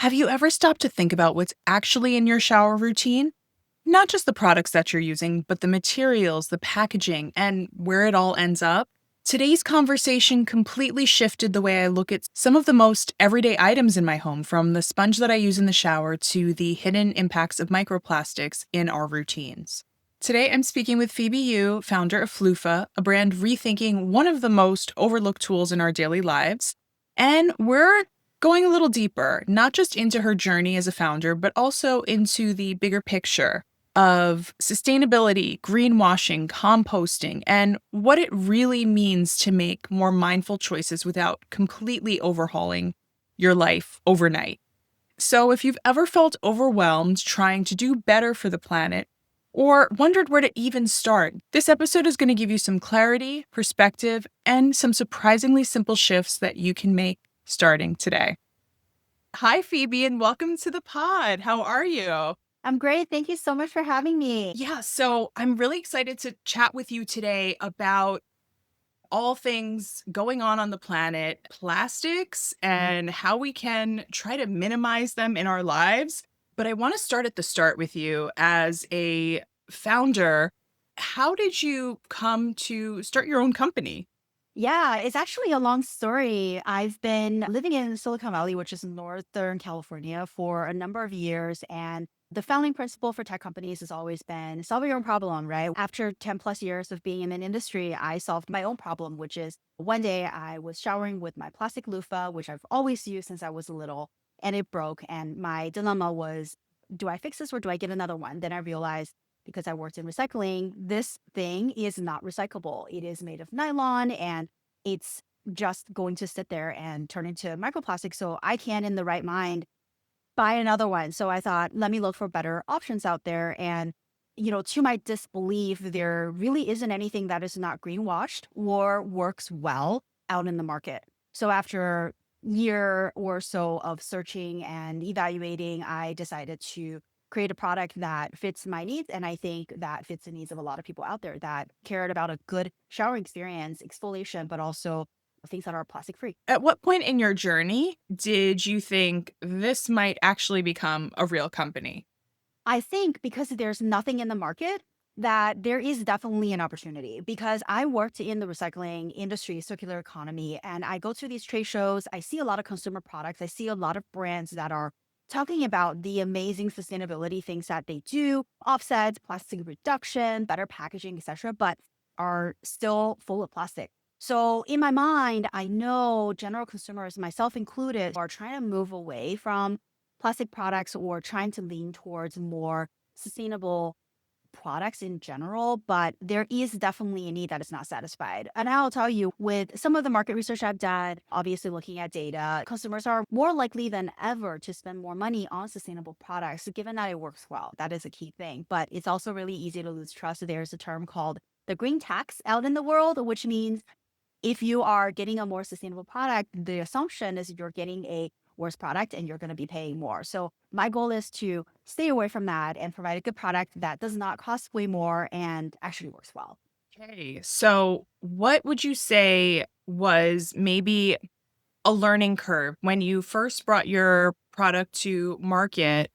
Have you ever stopped to think about what's actually in your shower routine? Not just the products that you're using, but the materials, the packaging, and where it all ends up? Today's conversation completely shifted the way I look at some of the most everyday items in my home, from the sponge that I use in the shower to the hidden impacts of microplastics in our routines. Today, I'm speaking with Phoebe Yu, founder of Floofah, a brand rethinking one of the most overlooked tools in our daily lives. And we're going a little deeper, not just into her journey as a founder, but also into the bigger picture of sustainability, greenwashing, composting, and what it really means to make more mindful choices without completely overhauling your life overnight. So, if you've ever felt overwhelmed trying to do better for the planet, or wondered where to even start, this episode is going to give you some clarity, perspective, and some surprisingly simple shifts that you can make starting today. Hi, Phoebe, and welcome to the pod. How are you? I'm great. Thank you so much for having me. Yeah, so I'm really excited to chat with you today about all things going on the planet, plastics, and how we can try to minimize them in our lives. But I want to start at the start with you as a founder. How did you come to start your own company? Yeah, it's actually a long story. I've been living in Silicon Valley, which is Northern California, for a number of years. And the founding principle for tech companies has always been solve your own problem, right? After 10 plus years of being in an industry, I solved my own problem, which is one day I was showering with my plastic loofah, which I've always used since I was little, and it broke. And my dilemma was, do I fix this or do I get another one? Then I realized, because I worked in recycling, this thing is not recyclable. It is made of nylon and it's just going to sit there and turn into microplastic. So I can't, in the right mind, buy another one. So I thought, let me look for better options out there. And, to my disbelief, there really isn't anything that is not greenwashed or works well out in the market. So after year or so of searching and evaluating, I decided to create a product that fits my needs. And I think that fits the needs of a lot of people out there that cared about a good showering experience, exfoliation, but also things that are plastic free. At what point in your journey did you think this might actually become a real company? I think because there's nothing in the market, that there is definitely an opportunity, because I worked in the recycling industry, circular economy, and I go to these trade shows. I see a lot of consumer products. I see a lot of brands that are talking about the amazing sustainability things that they do, offsets, plastic reduction, better packaging, etc., but are still full of plastic. So in my mind, I know general consumers, myself included, are trying to move away from plastic products or trying to lean towards more sustainable products in general, but there is definitely a need that is not satisfied. And I'll tell you, with some of the market research I've done, obviously looking at data, consumers are more likely than ever to spend more money on sustainable products, given that it works well. That is a key thing. But it's also really easy to lose trust. There's a term called the green tax out in the world, which means if you are getting a more sustainable product, the assumption is you're getting a worse product and you're going to be paying more. So my goal is to stay away from that and provide a good product that does not cost way more and actually works well. Okay, so what would you say was maybe a learning curve when you first brought your product to market?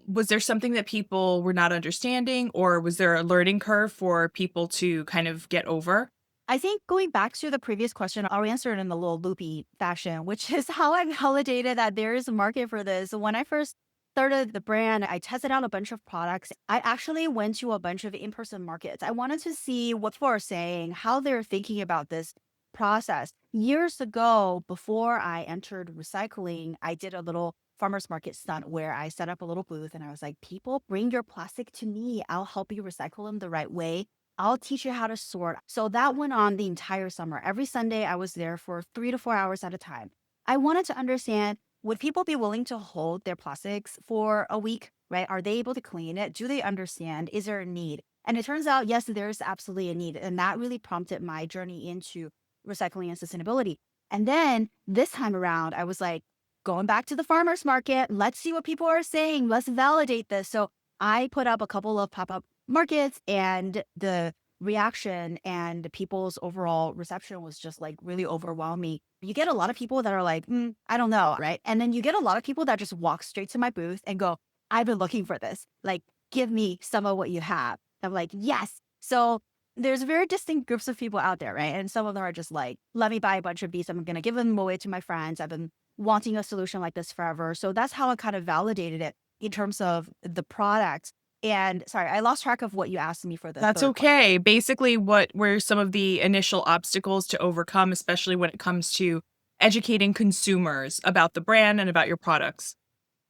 Was there something that people were not understanding, or was there a learning curve for people to kind of get over? I think going back to the previous question, I'll answer it in a little loopy fashion, which is how I validated that there is a market for this. When I first started the brand, I tested out a bunch of products. I actually went to a bunch of in person markets. I wanted to see what people are saying, how they're thinking about this process. Years ago, before I entered recycling, I did a little farmers market stunt where I set up a little booth and I was like, people, bring your plastic to me. I'll help you recycle them the right way. I'll teach you how to sort. So that went on the entire summer. Every Sunday, I was there for 3 to 4 hours at a time. I wanted to understand, would people be willing to hold their plastics for a week, right? Are they able to clean it? Do they understand? Is there a need? And it turns out, yes, there's absolutely a need. And that really prompted my journey into recycling and sustainability. And then this time around, I was like, going back to the farmer's market, let's see what people are saying. Let's validate this. So I put up a couple of pop up markets, and the reaction and people's overall reception was just like really overwhelming. You get a lot of people that are like, I don't know, right? And then you get a lot of people that just walk straight to my booth and go, I've been looking for this. Like, give me some of what you have. I'm like, yes. So there's very distinct groups of people out there, right? And some of them are just like, let me buy a bunch of these. I'm going to give them away to my friends. I've been wanting a solution like this forever. So that's how I kind of validated it in terms of the product. And sorry, I lost track of what you asked me for the That's third question. okay. Basically, what were some of the initial obstacles to overcome, especially when it comes to educating consumers about the brand and about your products?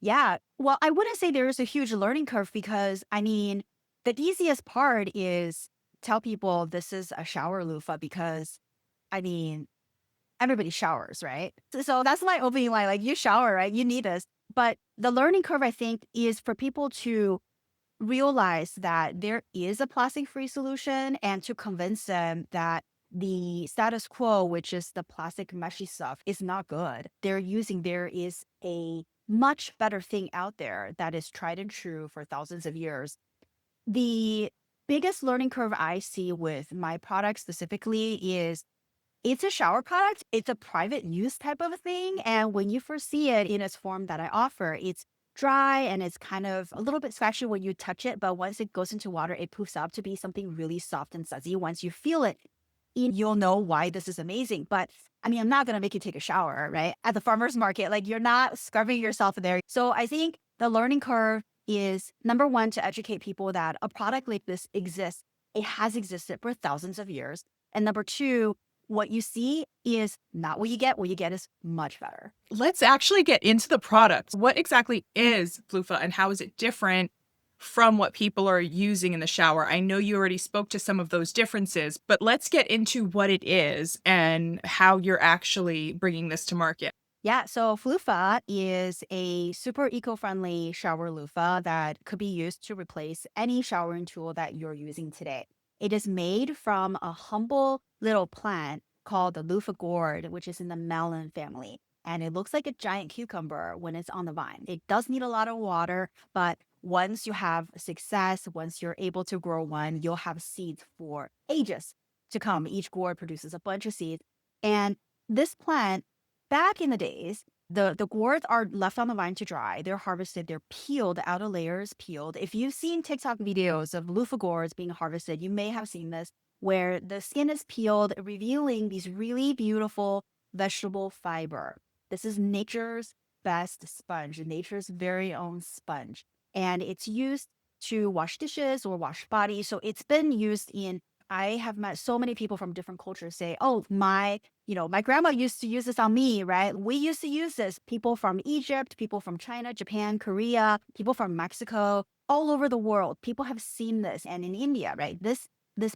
Yeah. Well, I wouldn't say there is a huge learning curve because I mean, the easiest part is tell people this is a shower loofah because I mean, everybody showers, right? So that's my opening line. Like you shower, right? You need this. But the learning curve, I think, is for people to realize that there is a plastic free solution and to convince them that the status quo, which is the plastic meshy stuff, is not good. There is a much better thing out there that is tried and true for thousands of years. The biggest learning curve I see with my product specifically is it's a shower product. It's a private use type of a thing. And when you first see it in its form that I offer, it's dry and it's kind of a little bit scratchy when you touch it. But once it goes into water, it poofs up to be something really soft and sudsy. Once you feel it, you'll know why this is amazing. But I mean, I'm not going to make you take a shower, right? At the farmer's market, like you're not scrubbing yourself there. So I think the learning curve is number one, to educate people that a product like this exists. It has existed for thousands of years. And number two, what you see is not what you get. What you get is much better. Let's actually get into the product. What exactly is Floofah and how is it different from what people are using in the shower? I know you already spoke to some of those differences, but let's get into what it is and how you're actually bringing this to market. Yeah, so Floofah is a super eco-friendly shower loofah that could be used to replace any showering tool that you're using today. It is made from a humble little plant called the loofah gourd, which is in the melon family. And it looks like a giant cucumber when it's on the vine. It does need a lot of water, but once you have success, once you're able to grow one, you'll have seeds for ages to come. Each gourd produces a bunch of seeds. And this plant back in the days, the gourds are left on the vine to dry. They're harvested. They're peeled. The outer layer is peeled. If you've seen TikTok videos of loofah gourds being harvested, you may have seen this, where the skin is peeled, revealing these really beautiful vegetable fiber. This is nature's best sponge, nature's very own sponge. And it's used to wash dishes or wash bodies. So it's been used in, I have met so many people from different cultures say, oh, my grandma used to use this on me, right? We used to use this. People from Egypt, people from China, Japan, Korea, people from Mexico, all over the world. People have seen this. And in India, right? This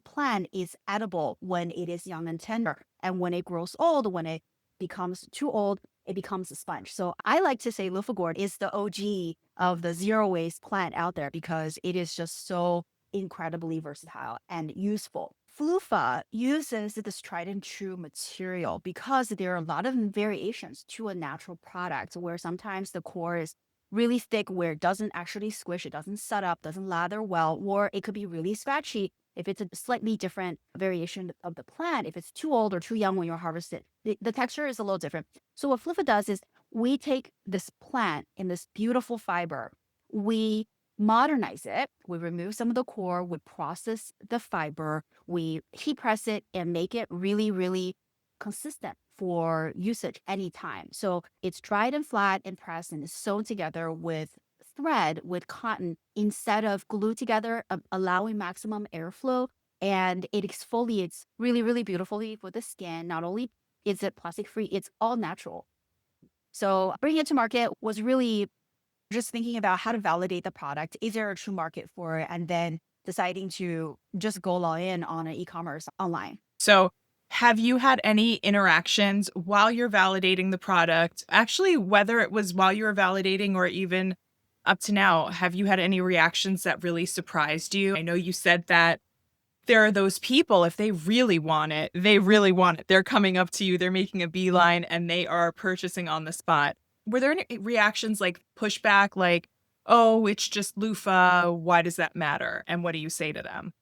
plant is edible when it is young and tender. And when it grows old, when it becomes too old, it becomes a sponge. So I like to say loofah gourd is the OG of the zero waste plant out there because it is just so incredibly versatile and useful. Floofah uses this tried and true material because there are a lot of variations to a natural product where sometimes the core is really thick where it doesn't actually squish, it doesn't set up, doesn't lather well, or it could be really scratchy if it's a slightly different variation of the plant. If it's too old or too young when you're harvested, the texture is a little different. So what Floofah does is we take this plant in this beautiful fiber, we modernize it. We remove some of the core, we process the fiber, we heat press it and make it really, really consistent for usage anytime. So it's dried and flat and pressed and is sewn together with thread with cotton instead of glued together, allowing maximum airflow. And it exfoliates really, really beautifully for the skin. Not only is it plastic free, it's all natural. So bringing it to market was really just thinking about how to validate the product. Is there a true market for it? And then deciding to just go all in on an e-commerce online. So, have you had any interactions while you're validating the product? Actually, whether it was while you were validating or even up to now, have you had any reactions that really surprised you? I know you said that there are those people, if they really want it, they really want it. They're coming up to you, they're making a beeline, and they are purchasing on the spot. Were there any reactions like pushback, like, oh, it's just loofah, why does that matter? And what do you say to them?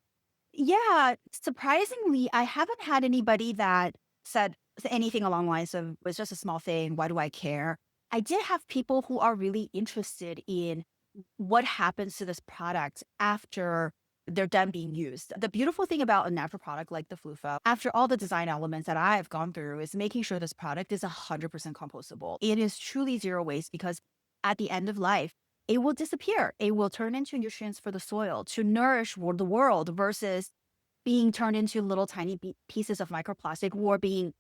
Yeah, surprisingly, I haven't had anybody that said anything along the lines of, "It's just a small thing. Why do I care?" I did have people who are really interested in what happens to this product after they're done being used. The beautiful thing about a natural product like the Floofah, after all the design elements that I have gone through, is making sure this product is 100% compostable. It is truly zero waste because at the end of life, it will disappear. It will turn into nutrients for the soil to nourish the world versus being turned into little tiny pieces of microplastic or being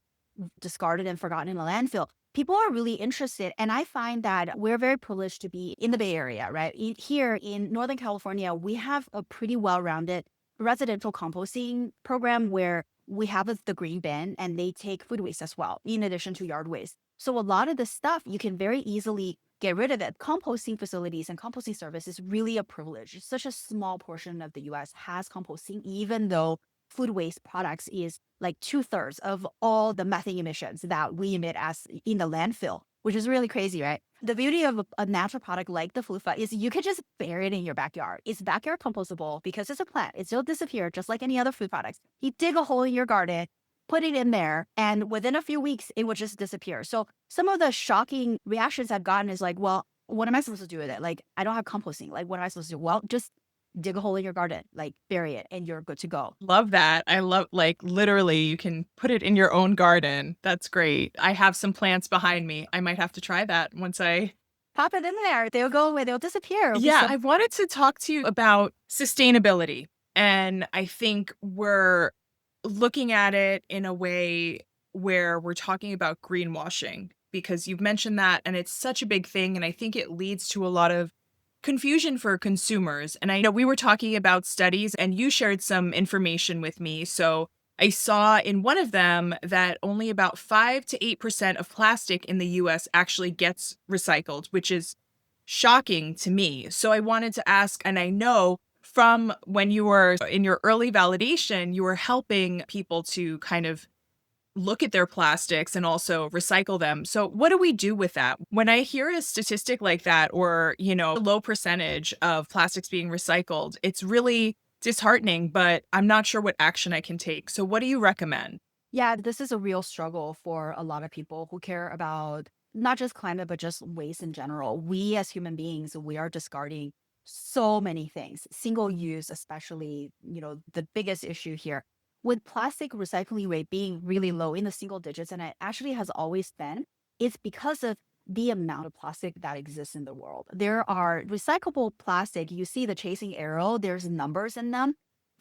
discarded and forgotten in a landfill. People are really interested. And I find that we're very privileged to be in the Bay Area, right? Here in Northern California, we have a pretty well rounded residential composting program where we have the green bin and they take food waste as well, in addition to yard waste. So a lot of the stuff you can very easily get rid of it. Composting facilities and composting service is really a privilege. Such a small portion of the US has composting, even though food waste products is like two-thirds of all the methane emissions that we emit as in the landfill, which is really crazy, right? The beauty of a natural product like the Floofah is you could just bury it in your backyard. It's backyard compostable because it's a plant. It still disappear just like any other food products. You dig a hole in your garden, put it in there, and within a few weeks, it would just disappear. So some of the shocking reactions I've gotten is like, well, what am I supposed to do with it? Like, I don't have composting. Like, what am I supposed to do? Well, just dig a hole in your garden, like bury it, and you're good to go. Love that. I love, like, literally, you can put it in your own garden. That's great. I have some plants behind me. I might have to try that once I. Pop it in there. They'll go away. They'll disappear. It'll be Yeah, so. I wanted to talk to you about sustainability. And I think we're looking at it in a way where we're talking about greenwashing because you've mentioned that and it's such a big thing. And I think it leads to a lot of confusion for consumers. And I know we were talking about studies and you shared some information with me. So I saw in one of them that only about 5 to 8% of plastic in the US actually gets recycled, which is shocking to me. So I wanted to ask, and I know from when you were in your early validation, you were helping people to kind of look at their plastics and also recycle them. So what do we do with that? When I hear a statistic like that or, a low percentage of plastics being recycled, it's really disheartening, but I'm not sure what action I can take. So what do you recommend? Yeah, this is a real struggle for a lot of people who care about not just climate, but just waste in general. We as human beings, we are discarding so many things, single use, especially, the biggest issue here. With plastic recycling rate being really low in the single digits, and it actually has always been, it's because of the amount of plastic that exists in the world. There are recyclable plastic, you see the chasing arrow, there's numbers in them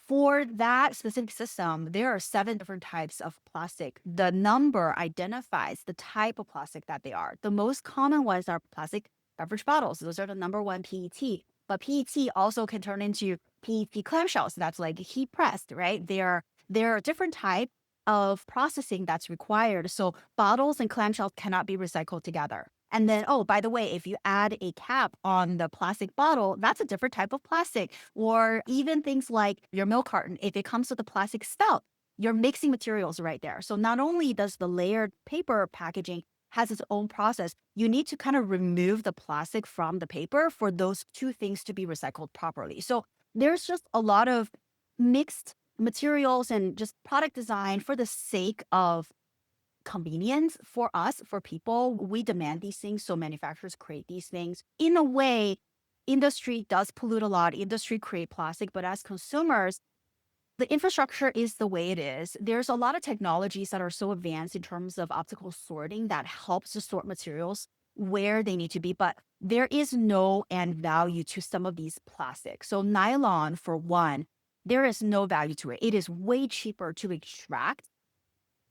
for that specific system, there are 7 different types of plastic. The number identifies the type of plastic that they are. The most common ones are plastic beverage bottles. Those are the number one PET. But PET also can turn into PET clamshells. That's like heat pressed, right? There are different type of processing that's required. So bottles and clamshells cannot be recycled together. And then, oh, by the way, if you add a cap on the plastic bottle, that's a different type of plastic. Or even things like your milk carton, if it comes with a plastic spout, you're mixing materials right there. So not only does the layered paper packaging has its own process, you need to kind of remove the plastic from the paper for those two things to be recycled properly. So there's just a lot of mixed materials and just product design for the sake of convenience for us, for people. We demand these things, so manufacturers create these things. In a way, industry does pollute a lot. Industry create plastic, but as consumers, the infrastructure is the way it is. There's a lot of technologies that are so advanced in terms of optical sorting that helps to sort materials where they need to be, but there is no end value to some of these plastics. So nylon, for one, there is no value to it. It is way cheaper to extract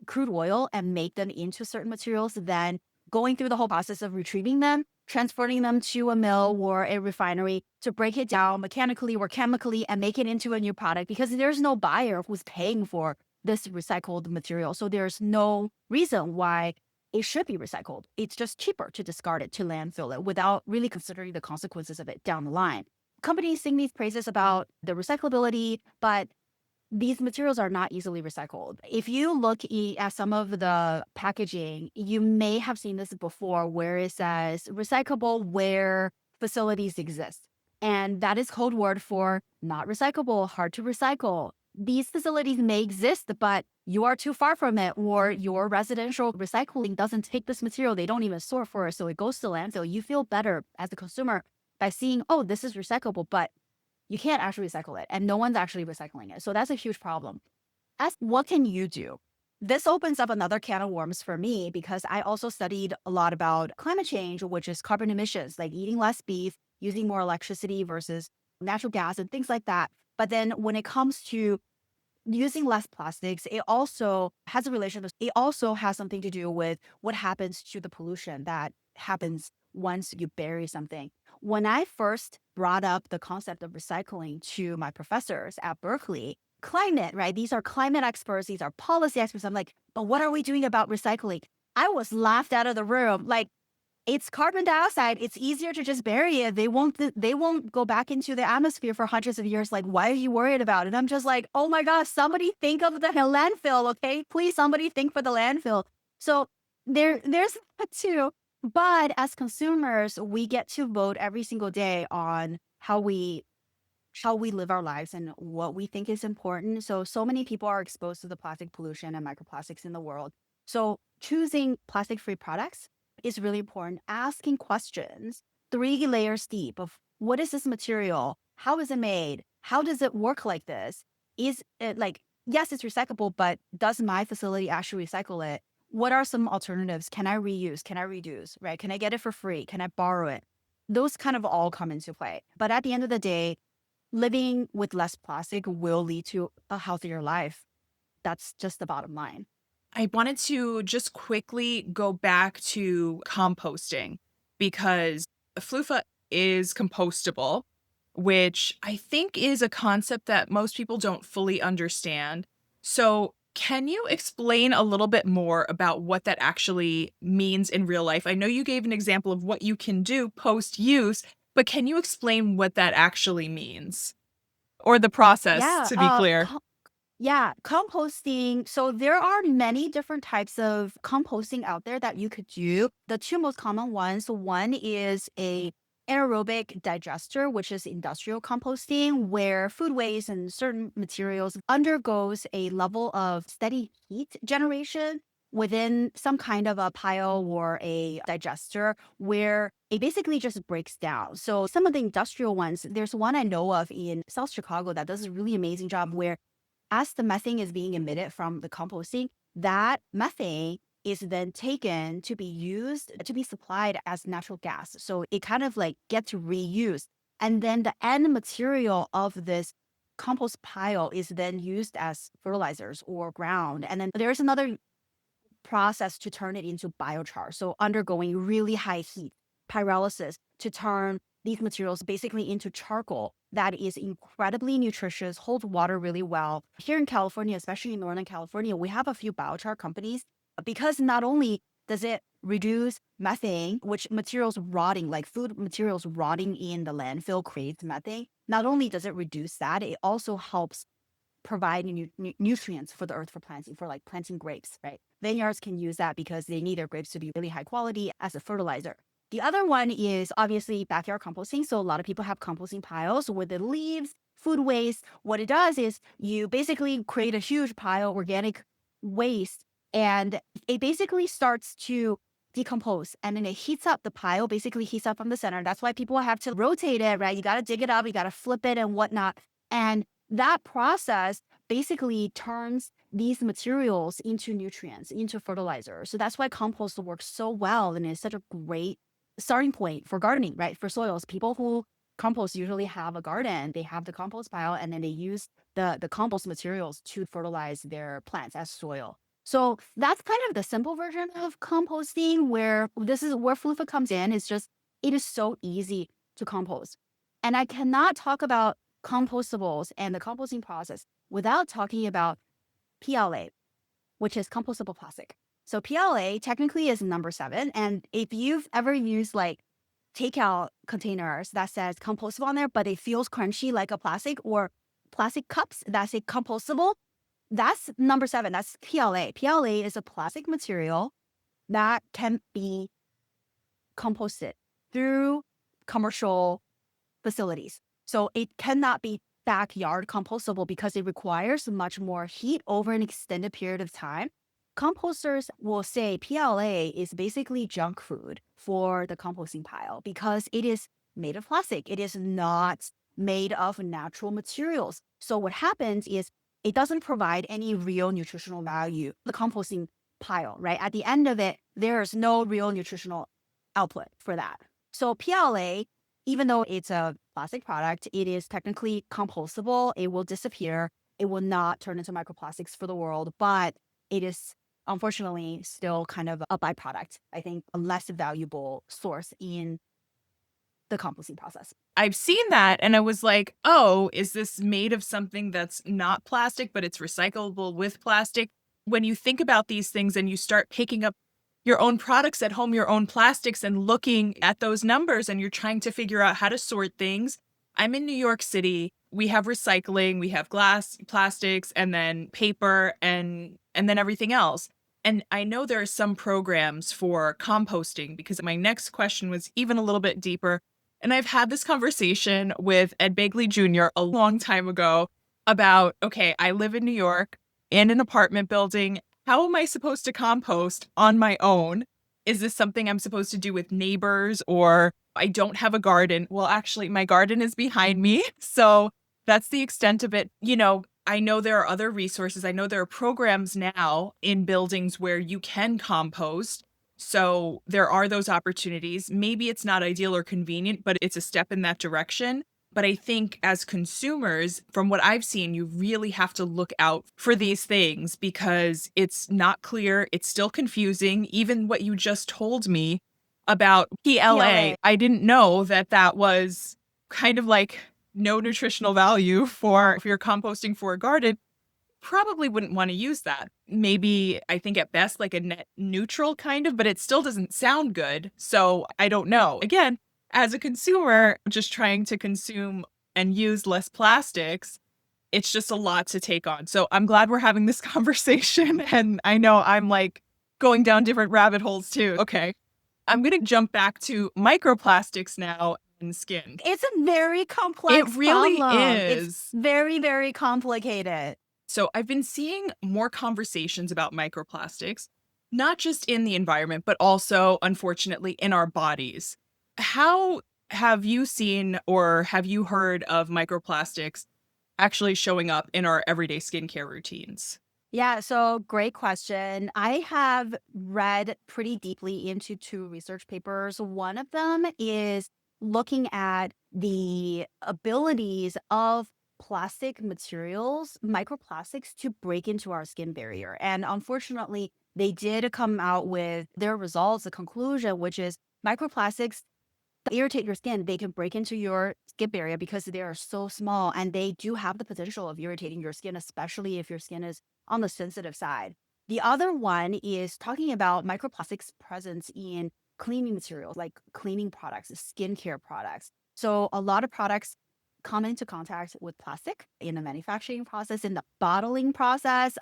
crude oil and make them into certain materials than going through the whole process of retrieving them, transporting them to a mill or a refinery to break it down mechanically or chemically and make it into a new product because there's no buyer who's paying for this recycled material. So there's no reason why it should be recycled. It's just cheaper to discard it, to landfill it without really considering the consequences of it down the line. Companies sing these praises about the recyclability, but these materials are not easily recycled. If you look at some of the packaging, you may have seen this before where it says recyclable where facilities exist. And that is code word for not recyclable, hard to recycle. these facilities may exist, but you are too far from it, or your residential recycling doesn't take this material. They don't even sort for it. So it goes to landfill. You feel better as a consumer by seeing, oh, this is recyclable, but you can't actually recycle it. And no one's actually recycling it. So that's a huge problem. As what can you do? This opens up another can of worms for me because I also studied a lot about climate change, which is carbon emissions, like eating less beef, using more electricity versus natural gas and things like that. But then when it comes to using less plastics, it also has a relation. It also has something to do with what happens to the pollution that happens once you bury something. When I first brought up the concept of recycling to my professors at Berkeley, climate, right? These are climate experts, these are policy experts. I'm like, but what are we doing about recycling? I was laughed out of the room. Like, it's carbon dioxide. It's easier to just bury it. They won't go back into the atmosphere for hundreds of years. Like, why are you worried about it? I'm just like, oh my gosh, somebody think of the landfill, okay? Please, somebody think for the landfill. So there's that too. But as consumers, we get to vote every single day on how we live our lives and what we think is important. So many people are exposed to the plastic pollution and microplastics in the world. So choosing plastic-free products is really important. Asking questions, 3 layers deep of what is this material? How is it made? How does it work like this? Is it like, yes, it's recyclable, but does my facility actually recycle it? What are some alternatives? Can I reuse? Can I reduce? Right? Can I get it for free? Can I borrow it? Those kind of all come into play. But at the end of the day, living with less plastic will lead to a healthier life. That's just the bottom line. I wanted to just quickly go back to composting because Floofah is compostable, which I think is a concept that most people don't fully understand. So, can you explain a little bit more about what that actually means in real life? I know you gave an example of what you can do post use, but can you explain what that actually means? Or the process, Yeah. to be clear? Yeah, composting. So there are many different types of composting out there that you could do. The two most common ones, one is a anaerobic digester, which is industrial composting, where food waste and certain materials undergoes a level of steady heat generation within some kind of a pile or a digester where it basically just breaks down. So some of the industrial ones, there's one I know of in South Chicago that does a really amazing job where as the methane is being emitted from the composting, that methane is then taken to be used to be supplied as natural gas. So it kind of like gets reused. And then the end material of this compost pile is then used as fertilizers or ground. And then there's another process to turn it into biochar. So undergoing really high heat, pyrolysis to turn these materials basically into charcoal that is incredibly nutritious, holds water really well. Here in California, especially in Northern California, we have a few biochar companies because not only does it reduce methane, which materials rotting, like food materials rotting in the landfill creates methane. Not only does it reduce that, it also helps provide nutrients for the earth for planting, for like planting grapes, right? Vineyards can use that because they need their grapes to be really high quality as a fertilizer. The other one is obviously backyard composting. So a lot of people have composting piles with the leaves, food waste. What it does is you basically create a huge pile of organic waste and it basically starts to decompose and then it heats up the pile, basically heats up from the center. That's why people have to rotate it, right? You got to dig it up, you got to flip it and whatnot. And that process basically turns these materials into nutrients, into fertilizer. So that's why compost works so well and is such a great starting point for gardening, right? For soils. People who compost usually have a garden, they have the compost pile, and then they use the compost materials to fertilize their plants as soil. So that's kind of the simple version of composting, where this is where Floofah comes in. It's just, it is so easy to compost. And I cannot talk about compostables and the composting process without talking about PLA, which is compostable plastic. So PLA technically is number 7. And if you've ever used like takeout containers that says compostable on there, but it feels crunchy like a plastic, or plastic cups that say compostable, that's number 7. That's PLA. PLA is a plastic material that can be composted through commercial facilities. So it cannot be backyard compostable because it requires much more heat over an extended period of time. Composters will say PLA is basically junk food for the composting pile because it is made of plastic. It is not made of natural materials. So what happens is it doesn't provide any real nutritional value. The composting pile, right? At the end of it, there's no real nutritional output for that. So PLA, even though it's a plastic product, it is technically compostable. It will disappear. It will not turn into microplastics for the world, but it is unfortunately still kind of a byproduct. I think a less valuable source in the composting process. I've seen that and I was like, oh, is this made of something that's not plastic, but it's recyclable with plastic? When you think about these things and you start picking up your own products at home, your own plastics, and looking at those numbers, and you're trying to figure out how to sort things. I'm in New York City. We have recycling, we have glass, plastics, and then paper and then everything else. And I know there are some programs for composting because my next question was even a little bit deeper. And I've had this conversation with Ed Begley Jr. a long time ago about, okay, I live in New York in an apartment building. How am I supposed to compost on my own? Is this something I'm supposed to do with neighbors or I don't have a garden? Well, actually, my garden is behind me. So that's the extent of it. I know there are other resources. I know there are programs now in buildings where you can compost. So there are those opportunities. Maybe it's not ideal or convenient, but it's a step in that direction. But I think as consumers, from what I've seen, you really have to look out for these things because it's not clear. It's still confusing. Even what you just told me about PLA, PLA. I didn't know that that was kind of like no nutritional value for if you're composting for a garden. Probably wouldn't want to use that. Maybe I think at best like a net neutral kind of, but it still doesn't sound good. So I don't know. Again, as a consumer, just trying to consume and use less plastics, it's just a lot to take on. So I'm glad we're having this conversation. And I know I'm like going down different rabbit holes too. Okay. I'm going to jump back to microplastics now in skin. It's a very It complex really problem. It's is. very, very complicated. So I've been seeing more conversations about microplastics, not just in the environment, but also, unfortunately, in our bodies. How have you seen or have you heard of microplastics actually showing up in our everyday skincare routines? Yeah, so great question. I have read pretty deeply into two research papers. One of them is looking at the abilities of plastic materials, microplastics, to break into our skin barrier. And unfortunately, they did come out with their results, the conclusion, which is microplastics irritate your skin. They can break into your skin barrier because they are so small and they do have the potential of irritating your skin, especially if your skin is on the sensitive side. The other one is talking about microplastics presence in cleaning materials like cleaning products, skincare products. So a lot of products come into contact with plastic in the manufacturing process, in the bottling process.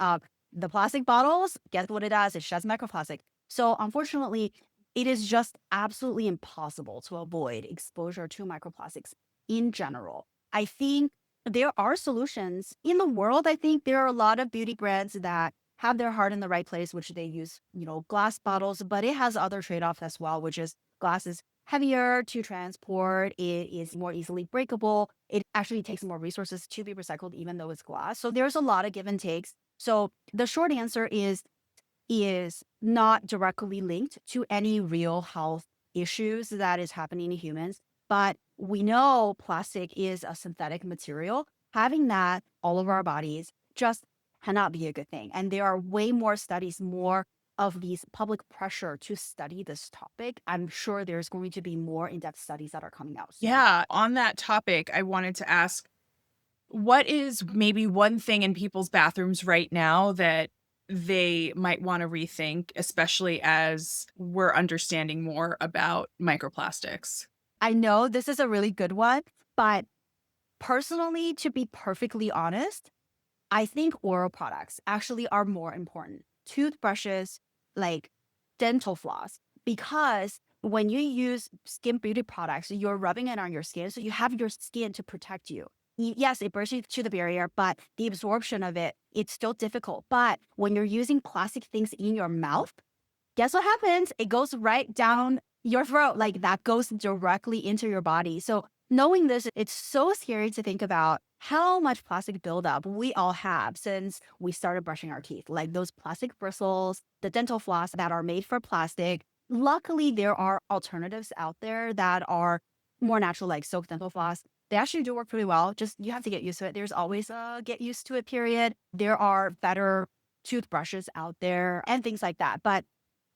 The plastic bottles, guess what it does? It sheds microplastic. So unfortunately, it is just absolutely impossible to avoid exposure to microplastics in general. I think there are solutions in the world. I think there are a lot of beauty brands that have their heart in the right place, which they use, glass bottles, but it has other trade-offs as well, which is glass is heavier to transport. It is more easily breakable. It actually takes more resources to be recycled, even though it's glass. So there's a lot of give and takes. So the short answer is not directly linked to any real health issues that is happening in humans. But we know plastic is a synthetic material. Having that all over our bodies just cannot be a good thing. And there are way more studies, more of these public pressure to study this topic. I'm sure there's going to be more in-depth studies that are coming out soon. Yeah, on that topic, I wanted to ask what is maybe one thing in people's bathrooms right now that they might want to rethink, especially as we're understanding more about microplastics? I know this is a really good one, but personally, to be perfectly honest, I think oral products actually are more important. Toothbrushes, like dental floss, because when you use skin beauty products, you're rubbing it on your skin. So you have your skin to protect you. Yes, it bursts you to the barrier, but the absorption of it, it's still difficult. But when you're using plastic things in your mouth, guess what happens? It goes right down your throat. Like that goes directly into your body. So knowing this, it's so scary to think about how much plastic buildup we all have since we started brushing our teeth. Like those plastic bristles, the dental floss that are made for plastic. Luckily, there are alternatives out there that are more natural, like silk dental floss. They actually do work pretty well. Just you have to get used to it. There's always a get used to it period. There are better toothbrushes out there and things like that. But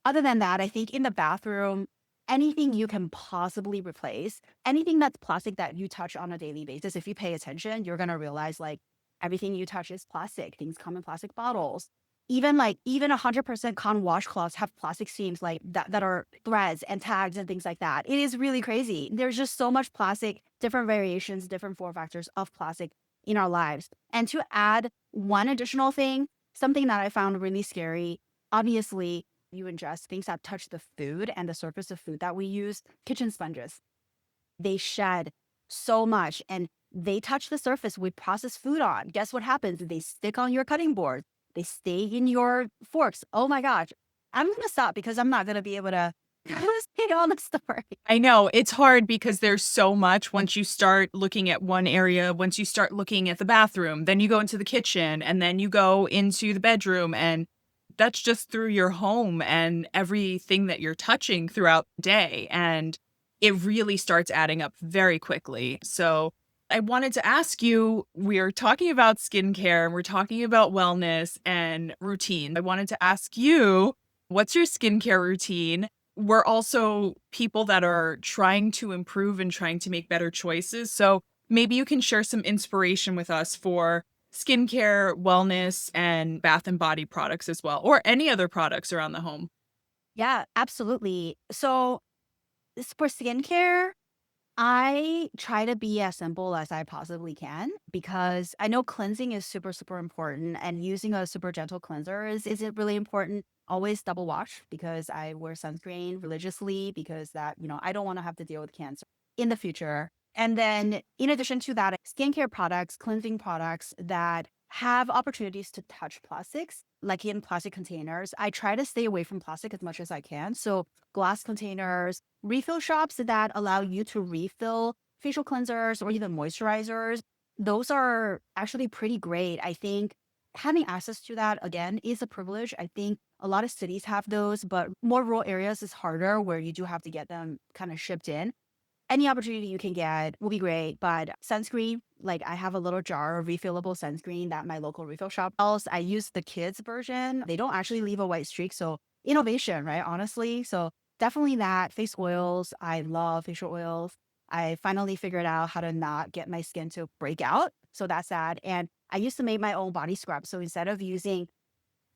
other than that, I think in the bathroom, anything you can possibly replace, anything that's plastic that you touch on a daily basis, if you pay attention, you're gonna realize like everything you touch is plastic. Things come in plastic bottles. Even 100% cotton washcloths have plastic seams like that are threads and tags and things like that. It is really crazy. There's just so much plastic, different variations, different form factors of plastic in our lives. And to add one additional thing, something that I found really scary, obviously you ingest things that touch the food and the surface of food that we use, kitchen sponges. They shed so much and they touch the surface we process food on. Guess what happens? They stick on your cutting board. They stay in your forks. Oh my gosh. I'm going to stop because I'm not going to be able to stay on the story. I know it's hard because there's so much once you start looking at one area, once you start looking at the bathroom, then you go into the kitchen and then you go into the bedroom and that's just through your home and everything that you're touching throughout the day. And it really starts adding up very quickly. So I wanted to ask you, we're talking about skincare, we're talking about wellness and routine. I wanted to ask you, what's your skincare routine? We're also people that are trying to improve and trying to make better choices. So maybe you can share some inspiration with us for skincare, wellness, and bath and body products as well, or any other products around the home. Yeah, absolutely. So for skincare, I try to be as simple as I possibly can because I know cleansing is super, super important and using a super gentle cleanser is it really important. Always double wash because I wear sunscreen religiously because that, I don't want to have to deal with cancer in the future. And then in addition to that, skincare products, cleansing products that have opportunities to touch plastics, like in plastic containers. I try to stay away from plastic as much as I can. So glass containers, refill shops that allow you to refill facial cleansers or even moisturizers. Those are actually pretty great. I think having access to that again is a privilege. I think a lot of cities have those, but more rural areas is harder where you do have to get them kind of shipped in. Any opportunity you can get will be great. But sunscreen, like I have a little jar of refillable sunscreen that my local refill shop sells. I use the kids version. They don't actually leave a white streak. So innovation, right? Honestly. So definitely that. Face oils. I love facial oils. I finally figured out how to not get my skin to break out. So that's that. And I used to make my own body scrub. So instead of using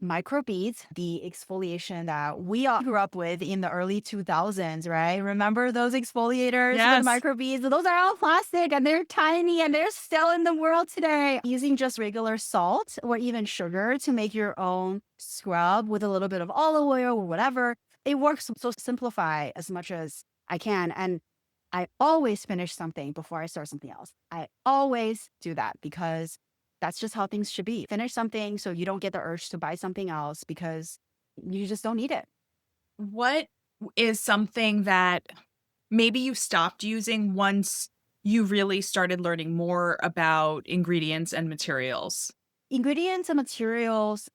microbeads, the exfoliation that we all grew up with in the early 2000s, right? Remember those exfoliators with Yes. microbeads? Those are all plastic and they're tiny and they're still in the world today. Using just regular salt or even sugar to make your own scrub with a little bit of olive oil or whatever, it works. So simplify as much as I can. And I always finish something before I start something else. I always do that because that's just how things should be. Finish something so you don't get the urge to buy something else because you just don't need it. What is something that maybe you stopped using once you really started learning more about ingredients and materials? Ingredients and materials.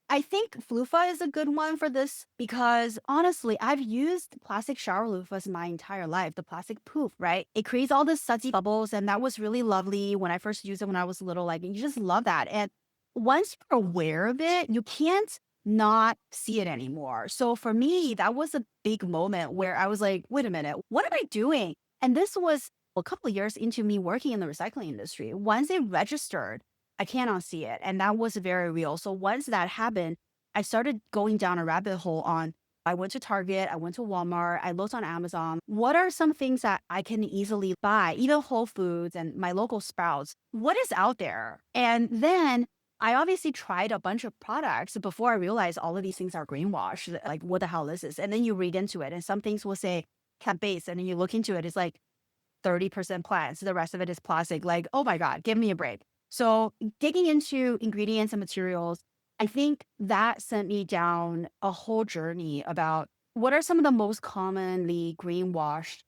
I think Floofah is a good one for this because honestly, I've used plastic shower loofahs my entire life. The plastic poof, right? It creates all this sudsy bubbles, and that was really lovely when I first used it when I was little. Like, you just love that. And once you're aware of it, you can't not see it anymore. So for me, that was a big moment where I was like, wait a minute, what am I doing? And this was a couple of years into me working in the recycling industry. Once it registered, I cannot see it. And that was very real. So once that happened, I started going down a rabbit hole on I went to Target, I went to Walmart, I looked on Amazon. What are some things that I can easily buy, even Whole Foods and my local Sprouts? What is out there? And then I obviously tried a bunch of products before I realized all of these things are greenwash. Like, what the hell is this? And then you read into it, and some things will say plant based, and then you look into it, it's like 30% plants, the rest of it is plastic. Like, oh my God, give me a break. So digging into ingredients and materials, I think that sent me down a whole journey about what are some of the most commonly greenwashed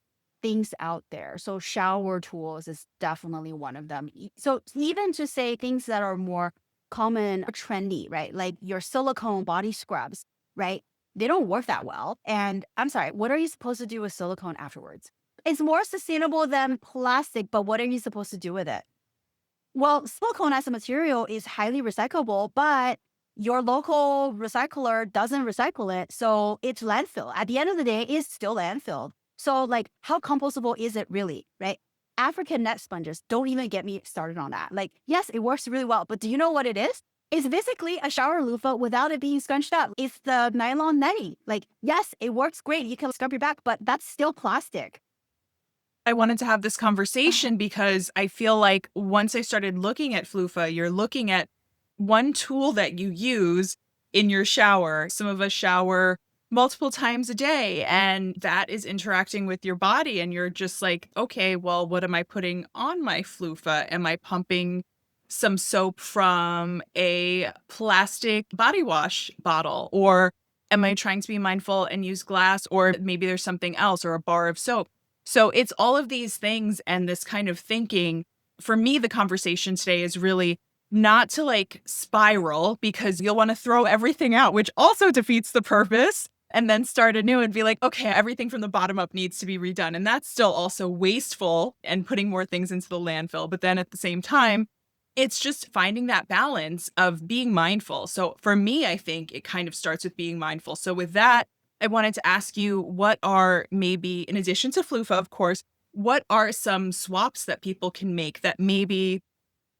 things out there. So shower tools is definitely one of them. So even to say things that are more common or trendy, right? Like your silicone body scrubs, right? They don't work that well. And I'm sorry, what are you supposed to do with silicone afterwards? It's more sustainable than plastic, but what are you supposed to do with it? Well, silicone as a material is highly recyclable, but your local recycler doesn't recycle it. So it's landfill. At the end of the day, it's still landfill. So, like, how compostable is it really, right? African net sponges, don't even get me started on that. Like, yes, it works really well, but do you know what it is? It's basically a shower loofah without it being scrunched up. It's the nylon netting. Like, yes, it works great. You can scrub your back, but that's still plastic. I wanted to have this conversation because I feel like once I started looking at Floofah, you're looking at one tool that you use in your shower. Some of us shower multiple times a day, and that is interacting with your body. And you're just like, okay, well, what am I putting on my Floofah? Am I pumping some soap from a plastic body wash bottle? Or am I trying to be mindful and use glass? Or maybe there's something else or a bar of soap. So it's all of these things and this kind of thinking. For me, the conversation today is really not to like spiral because you'll want to throw everything out, which also defeats the purpose, and then start anew and be like, okay, everything from the bottom up needs to be redone. And that's still also wasteful and putting more things into the landfill. But then at the same time, it's just finding that balance of being mindful. So for me, I think it kind of starts with being mindful. So with that, I wanted to ask you what are maybe, in addition to Floofah, of course, what are some swaps that people can make that maybe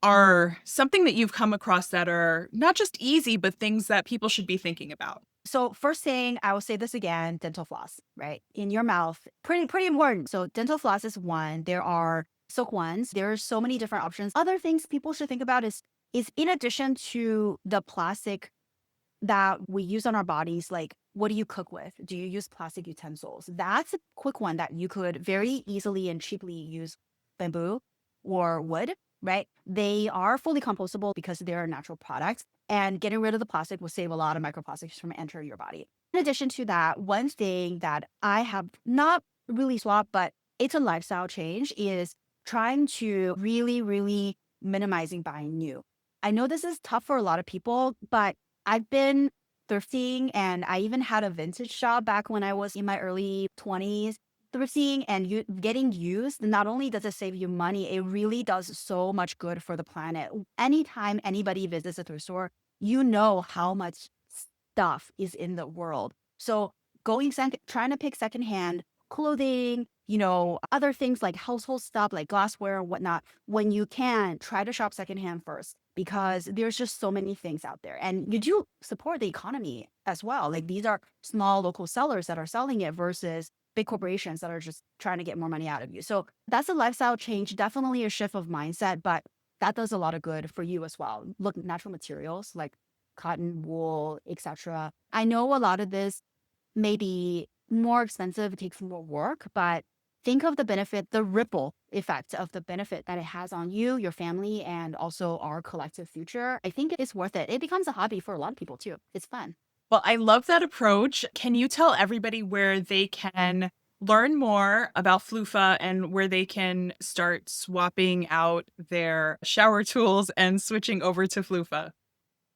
are something that you've come across that are not just easy, but things that people should be thinking about? So first thing, I will say this again, dental floss, right? In your mouth, pretty important. So dental floss is one. There are silk ones. There are so many different options. Other things people should think about is in addition to the plastic that we use on our bodies, like what do you cook with? Do you use plastic utensils? That's a quick one that you could very easily and cheaply use bamboo or wood, right? They are fully compostable because they're natural products. And getting rid of the plastic will save a lot of microplastics from entering your body. In addition to that, one thing that I have not really swapped, but it's a lifestyle change is trying to really minimizing buying new. I know this is tough for a lot of people, but I've been thrifting and I even had a vintage shop back when I was in my early 20s. Thrifting and getting used, not only does it save you money, it really does so much good for the planet. Anytime anybody visits a thrift store, you know how much stuff is in the world. So trying to pick secondhand clothing, other things like household stuff like glassware and whatnot, when you can, try to shop secondhand first because there's just so many things out there. And you do support the economy as well. Like these are small local sellers that are selling it versus big corporations that are just trying to get more money out of you. So that's a lifestyle change, definitely a shift of mindset, but that does a lot of good for you as well. Look, natural materials like cotton, wool, etc. I know a lot of this may be more expensive, it takes more work, but think of the benefit, the ripple effect of the benefit that it has on you, your family, and also our collective future. I think it's worth it. It becomes a hobby for a lot of people too. It's fun. Well, I love that approach. Can you tell everybody where they can learn more about Floofah and where they can start swapping out their shower tools and switching over to Floofah?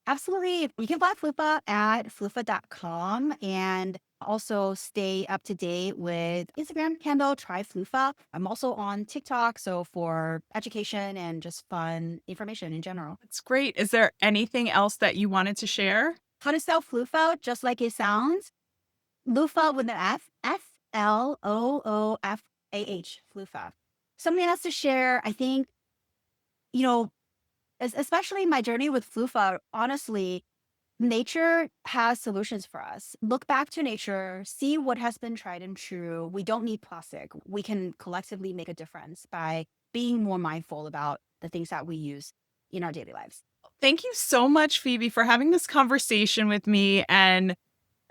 Absolutely. You can buy Floofah at floofah.com and also stay up to date with Instagram handle, try Floofah. I'm also on TikTok, so for education and just fun information in general. That's great. Is there anything else that you wanted to share? How to spell Floofah, just like it sounds. Loofah with an F, Floofah. Floofah. Something else to share, I think, you know, especially my journey with Floofah, honestly, nature has solutions for us. Look back to nature, see what has been tried and true. We don't need plastic. We can collectively make a difference by being more mindful about the things that we use in our daily lives. Thank you so much, Phoebe, for having this conversation with me and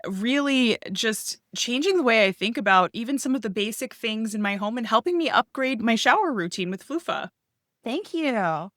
really just changing the way I think about even some of the basic things in my home and helping me upgrade my shower routine with Floofah. Thank you.